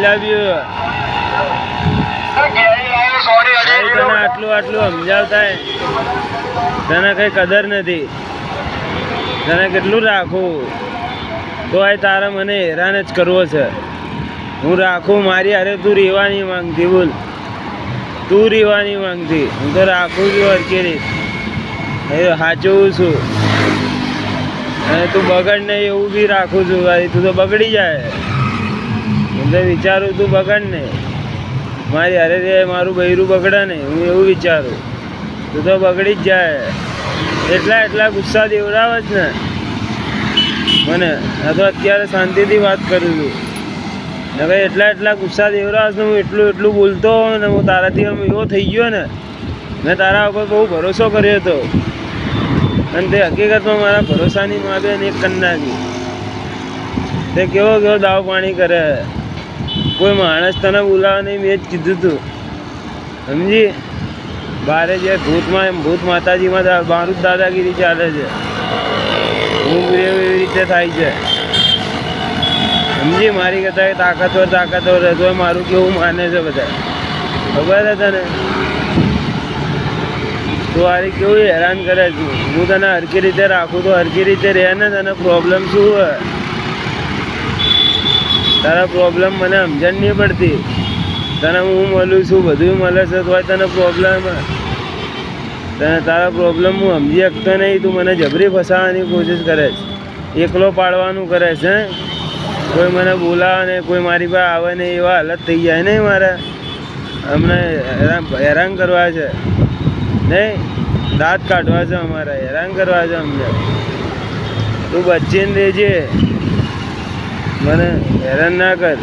Love you. તને આટલું સમજાવતા તને કઈ કદર નથી. તને કેટલું રાખું તો આ તારા મને હેરાન જ કરવો છે. હું રાખું મારી અરે તું રહેવા નહીં માંગતી. બોલ તું રહેવા નહીં માંગતી. હું તો રાખું છું હરકેરી સાચવું છું. અને તું બગડ નહીં એવું બી રાખું છું. ભાઈ તું તો બગડી જાય. હું તો વિચારું તું બગડ નહીં. મારી અરે મારું બૈરું બગડે નહીં હું એવું વિચારું. તું તો બગડી જ જાય. એટલા ગુસ્સા દેવડાવે જ ને મને. આ તો અત્યારે શાંતિથી વાત કરું છું. હવે એટલા ગુસ્સા દેવડાવે ને હું એટલું બોલતો ને હું તારાથી આમ એવો થઈ ગયો ને. મેં તારા ઉપર બહુ ભરોસો કર્યો હતો અને તે હકીકતમાં મારા ભરોસાની માગે ને એક કરી નાખી. તે કેવો દાવ પાણી કરે. કોઈ માણસ તને બોલાવે નહીં મેં જ કીધું તું સમજી. બારે જે ભૂત માતાજીમાં મારું જ દાદાગીરી ચાલે છે. હું એવી રીતે થાય છે સમજી. મારી કરતા તાકાતવર રહેતો મારું કેવું માને છે બધા. ખબર છે તને તું આરી કેવું હેરાન કરે છે. હું તને હરકી રીતે રાખું તો હરકી રીતે રહે ને. તને પ્રોબ્લેમ શું હોય? તારા પ્રોબ્લેમ મને સમજણ નહીં પડતી. તને હું મળું છું બધું મળે છે તો તને પ્રોબ્લેમ. તારા પ્રોબ્લેમ હું સમજી શકતો નહીં. તું મને જબરી ફસાવવાની કોશિશ કરે છે. એકલો પાડવાનું કરે છે. કોઈ મને બોલાવે ને કોઈ મારી પાસે આવે ને એવા હાલત થઈ જાય નહીં મારે. અમને હેરાન કરવા છે નહીં. દાંત કાઢવા છે અમારે. હેરાન કરવા છે અમને. તું બચીને રહેજે. મને હેરાન ના કર.